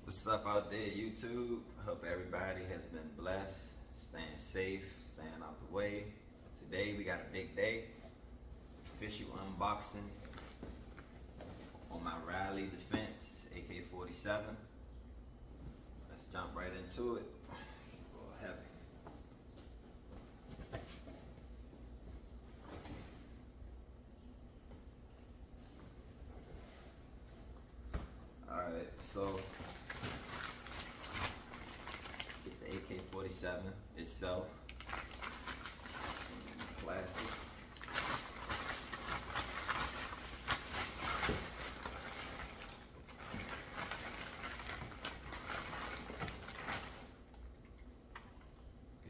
What's up out there, YouTube? Hope everybody has been blessed, staying safe, staying out the way. Today we got a big day, official unboxing on my Rally Defense AK47. Let's jump right into it. A little heavy. Alright, so get the AK47 itself. Plastic.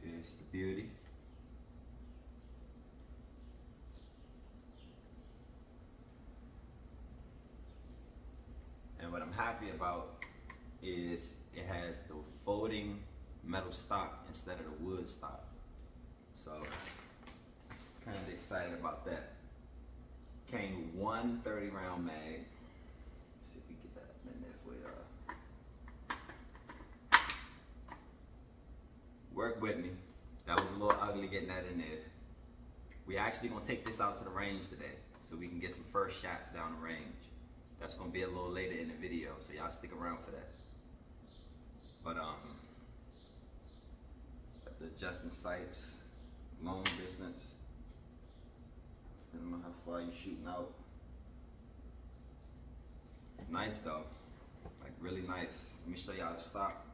Here's the beauty. And what I'm happy about is it has the folding metal stock instead of the wood stock. So kind of excited about that. Came with one 30-round mag. See if we get that up in there for y'all. Work with me. That was a little ugly getting that in there. We actually gonna take this out to the range today so we can get some first shots down the range. That's gonna be a little later in the video, so y'all stick around for that. But the adjusting sights, long distance. I don't know how far you're shooting out. Nice though, like really nice. Let me show y'all the stock.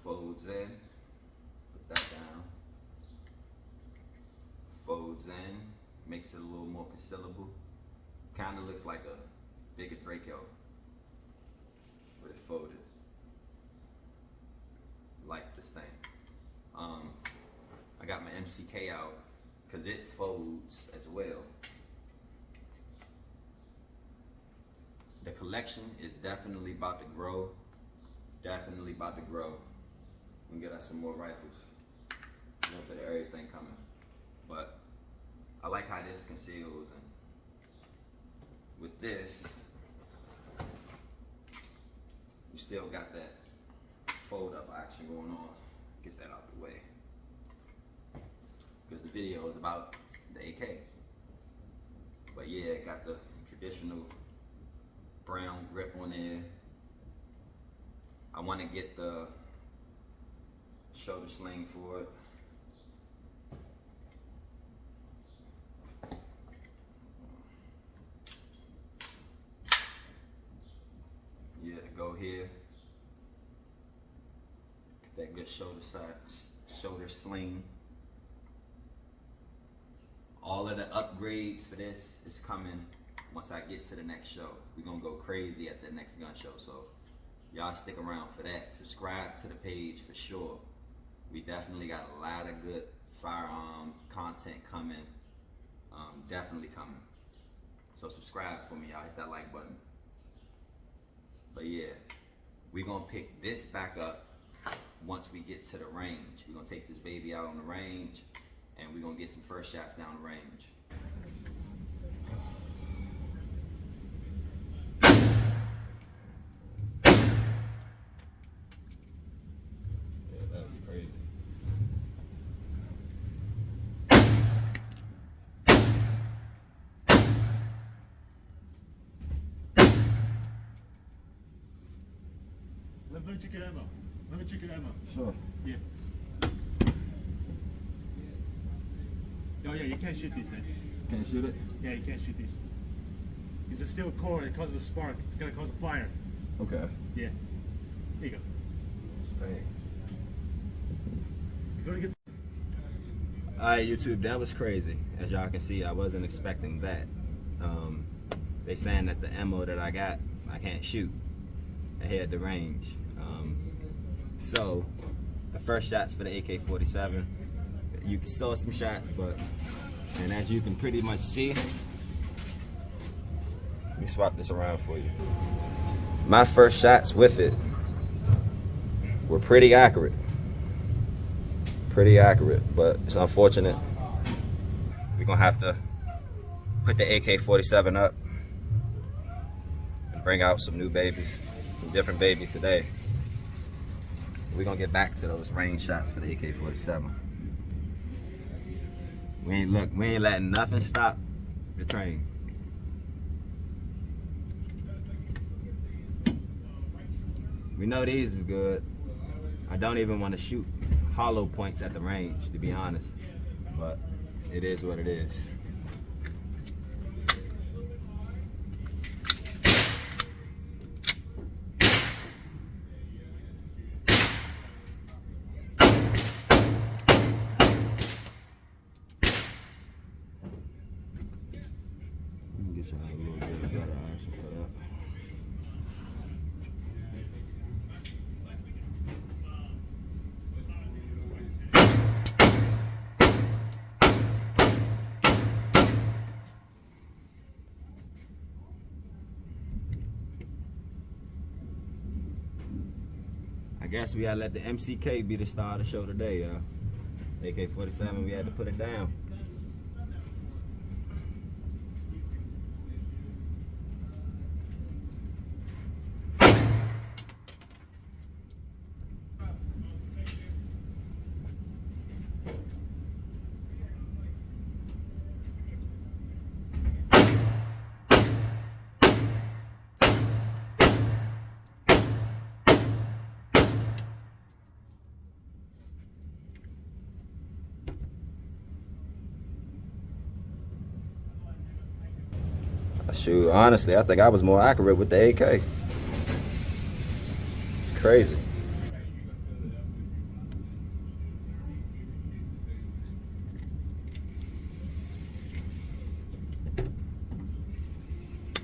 Folds in, put that down. Folds in, makes it a little more concealable. Kind of looks like a bigger Draco, but it's folded. Like this thing. I got my MCK out because it folds as well. The collection is definitely about to grow. Definitely about to grow. We can get us some more rifles. You know, for everything coming. But I like how this conceals, and with this, you still got that fold up action going on. Get that out the way. Because the video is about the AK. But yeah, it got the traditional brown grip on there. I want to get the shoulder sling for it. Yeah, to go here. Get that good shoulder sling. All of the upgrades for this is coming once I get to the next show. We're gonna go crazy at the next gun show, so y'all stick around for that. Subscribe to the page for sure. We definitely got a lot of good firearm content coming. Definitely coming. So subscribe for me, y'all. Hit that like button. But yeah, we're gonna pick this back up once we get to the range. We're gonna take this baby out on the range, and we're gonna get some first shots down the range. Yeah, that was crazy. Let me check your ammo. Let me check your ammo. Sure. Yeah. Oh yeah, you can't shoot these, man. Can't shoot it? Yeah, you can't shoot these. It's a steel core, it causes a spark. It's gonna cause a fire. Okay. Yeah. Here you go. Dang. You're gonna get. Alright, YouTube, that was crazy. As y'all can see, I wasn't expecting that. They saying that the ammo that I got, I can't shoot. I had the range. So, the first shots for the AK-47, you saw some shots, and as you can pretty much see, let me swap this around for you. My first shots with it were pretty accurate. But it's unfortunate. We're gonna have to put the AK-47 up bring out some new babies, some different babies today. We're gonna get back to those range shots for the AK47. We ain't letting nothing stop the train. We know these is good. I don't even want to shoot hollow points at the range, to be honest, but it is what it is. Get y'all a little bit better action for that. I guess we gotta let the MCK be the star of the show today, y'all. AK47, we had to put it down. Shoot, honestly, I think I was more accurate with the AK. It's crazy.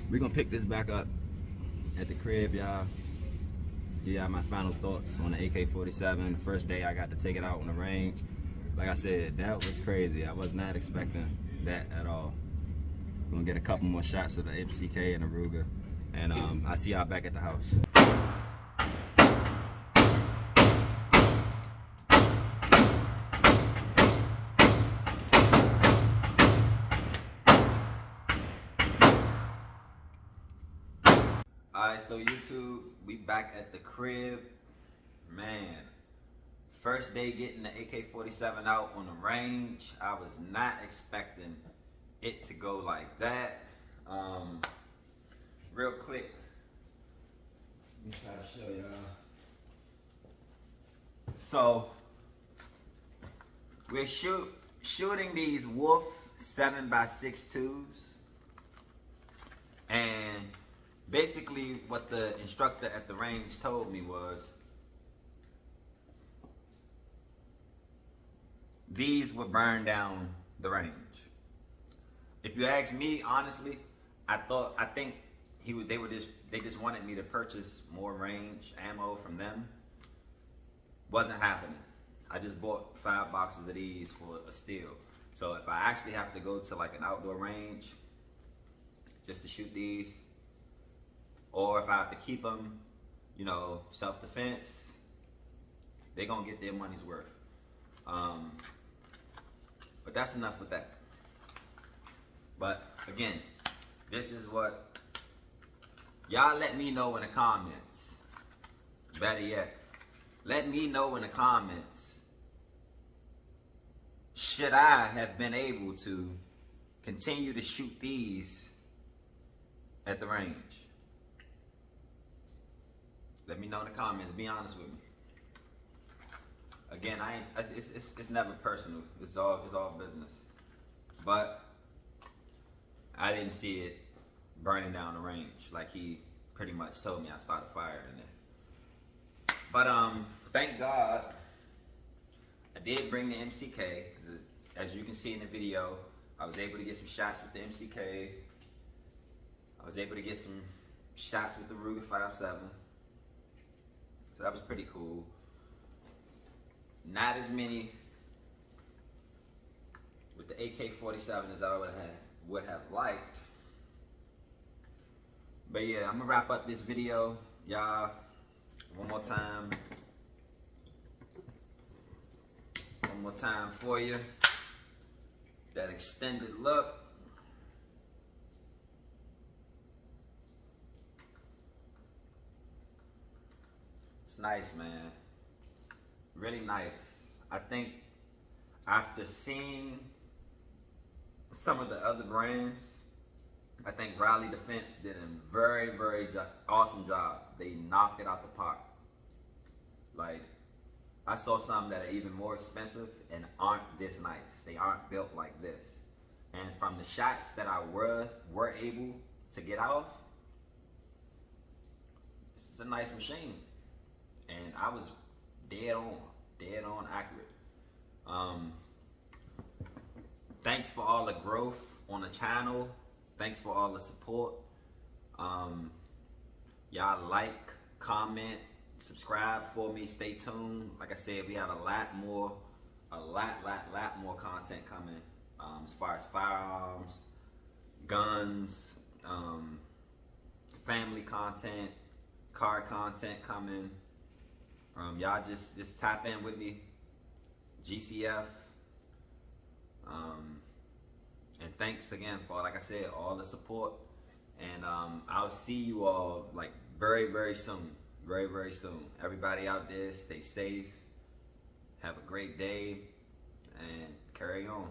We're gonna pick this back up at the crib, y'all. Give y'all my final thoughts on the AK47. The first day I got to take it out on the range. Like I said, that was crazy. I was not expecting that at all. We're gonna get a couple more shots of the MCK and the Ruger, and I'll see y'all back at the house. Alright, so YouTube, we back at the crib. Man, first day getting the AK47 out on the range. I was not expecting it to go like that. Real quick, let me try to show y'all. So we're shooting these Wolf 7x62s, and basically what the instructor at the range told me was these would burn down the range. If you ask me, honestly, I think they just wanted me to purchase more range ammo from them. Wasn't happening. I just bought 5 boxes of these for a steal. So if I actually have to go to like an outdoor range just to shoot these, or if I have to keep them, you know, self-defense, they're gonna get their money's worth. But that's enough with that. But again, this is what y'all let me know in the comments. Better yet, let me know in the comments, should I have been able to continue to shoot these at the range? Let me know in the comments. Be honest with me. Again, it's never personal. It's all business. But I didn't see it burning down the range like he pretty much told me. I started firing it. But thank God I did bring the MCK. As you can see in the video, I was able to get some shots with the MCK. I was able to get some shots with the Ruger 5.7. So that was pretty cool. Not as many with the AK-47 as I would have liked. But yeah, I'm gonna wrap up this video, y'all. One more time for you. That extended look. It's nice, man. Really nice. I think after seeing some of the other brands, I think Rally Defense did a very, very awesome job. They knocked it out the park. Like, I saw some that are even more expensive and aren't this nice. They aren't built like this. And from the shots that I were able to get off, it's a nice machine. And I was dead on accurate. Thanks for all the growth on the channel. Thanks for all the support. Y'all like, comment, subscribe for me. Stay tuned. Like I said, we have a lot more content coming. As far as firearms, guns, family content, car content coming. Y'all just tap in with me. GCF. And thanks again for, like I said, all the support. And I'll see you all like very, very soon. Very, very soon. Everybody out there, stay safe. Have a great day and carry on.